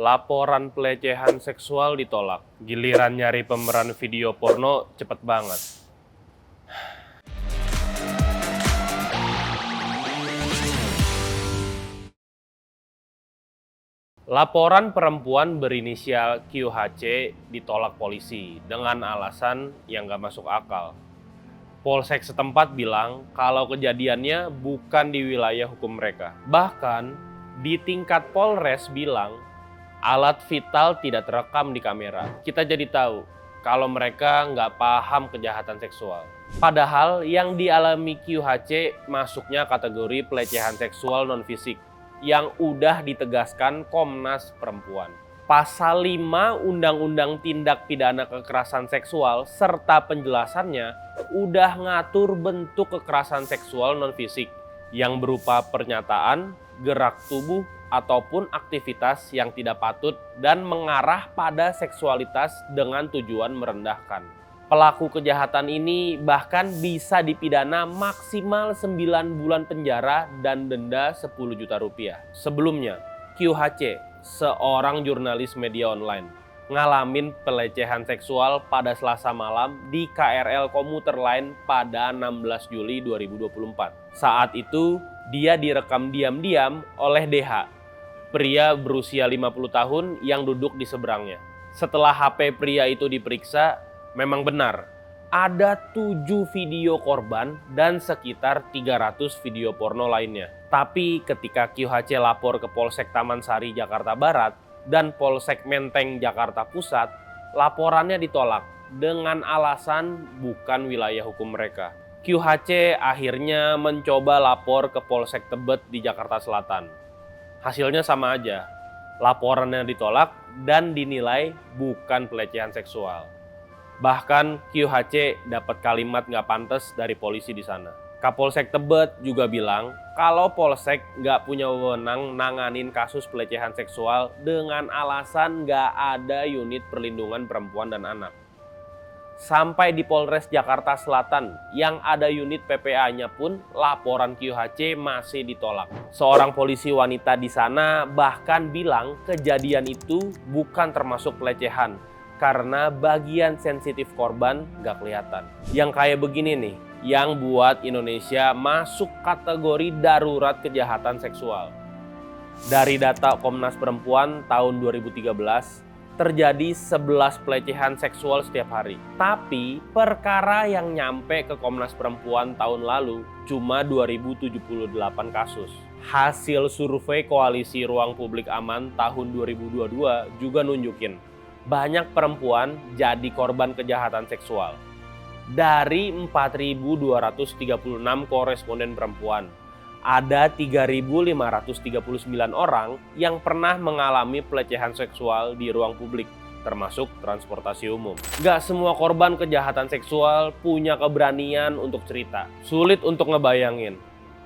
Laporan pelecehan seksual ditolak. Giliran nyari pemeran video porno cepet banget. Laporan perempuan berinisial QHC ditolak polisi dengan alasan yang gak masuk akal. Polsek setempat bilang kalau kejadiannya bukan di wilayah hukum mereka. Bahkan di tingkat Polres bilang alat vital tidak terekam di kamera. Kita jadi tahu kalau mereka nggak paham kejahatan seksual. Padahal yang dialami QHC masuknya kategori pelecehan seksual non-fisik yang udah ditegaskan Komnas Perempuan. Pasal 5 Undang-Undang Tindak Pidana Kekerasan Seksual serta penjelasannya udah ngatur bentuk kekerasan seksual non-fisik yang berupa pernyataan, gerak tubuh, ataupun aktivitas yang tidak patut dan mengarah pada seksualitas dengan tujuan merendahkan. Pelaku kejahatan ini bahkan bisa dipidana maksimal 9 bulan penjara dan denda 10 juta rupiah. Sebelumnya, QHC, seorang jurnalis media online, ngalamin pelecehan seksual pada Selasa malam di KRL Komuter Line pada 16 Juli 2024. Saat itu, dia direkam diam-diam oleh DH, pria berusia 50 tahun yang duduk di seberangnya. Setelah HP pria itu diperiksa, memang benar ada 7 video korban dan sekitar 300 video porno lainnya. Tapi ketika QHC lapor ke Polsek Taman Sari Jakarta Barat dan Polsek Menteng Jakarta Pusat, laporannya ditolak dengan alasan bukan wilayah hukum mereka. QHC akhirnya mencoba lapor ke Polsek Tebet di Jakarta Selatan. Hasilnya sama aja, laporannya ditolak dan dinilai bukan pelecehan seksual. Bahkan QHC dapat kalimat nggak pantas dari polisi di sana. Kapolsek Tebet juga bilang kalau Polsek nggak punya wewenang nanganin kasus pelecehan seksual dengan alasan nggak ada unit perlindungan perempuan dan anak. Sampai di Polres Jakarta Selatan yang ada unit PPA-nya pun laporan QHC masih ditolak. Seorang polisi wanita di sana bahkan bilang kejadian itu bukan termasuk pelecehan karena bagian sensitif korban gak kelihatan. Yang kayak begini nih, yang buat Indonesia masuk kategori darurat kejahatan seksual. Dari data Komnas Perempuan tahun 2013, terjadi 11 pelecehan seksual setiap hari. Tapi perkara yang nyampe ke Komnas Perempuan tahun lalu cuma 2078 kasus. Hasil survei Koalisi Ruang Publik Aman tahun 2022 juga nunjukin banyak perempuan jadi korban kejahatan seksual. Dari 4.236 koresponden perempuan, ada 3.539 orang yang pernah mengalami pelecehan seksual di ruang publik, termasuk transportasi umum. Gak semua korban kejahatan seksual punya keberanian untuk cerita. Sulit untuk ngebayangin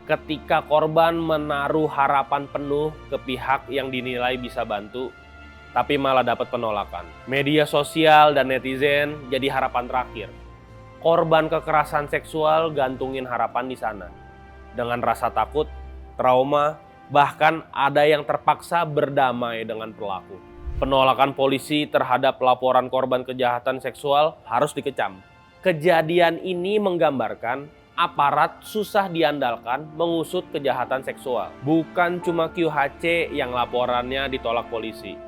ketika korban menaruh harapan penuh ke pihak yang dinilai bisa bantu, tapi malah dapat penolakan. Media sosial dan netizen jadi harapan terakhir. Korban kekerasan seksual gantungin harapan di sana. Dengan rasa takut, trauma, bahkan ada yang terpaksa berdamai dengan pelaku. Penolakan polisi terhadap laporan korban kejahatan seksual harus dikecam. Kejadian ini menggambarkan aparat susah diandalkan mengusut kejahatan seksual. Bukan cuma QHC yang laporannya ditolak polisi.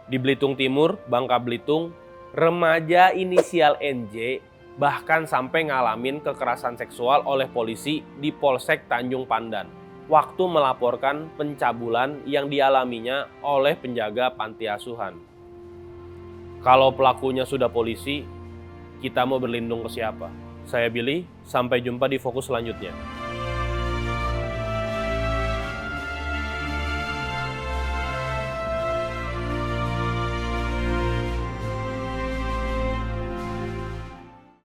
Di Belitung Timur, Bangka Belitung, remaja inisial NJ bahkan sampai ngalamin kekerasan seksual oleh polisi di Polsek Tanjung Pandan waktu melaporkan pencabulan yang dialaminya oleh penjaga panti asuhan. Kalau pelakunya sudah polisi, kita mau berlindung ke siapa? Saya Billy, sampai jumpa di Fokus selanjutnya.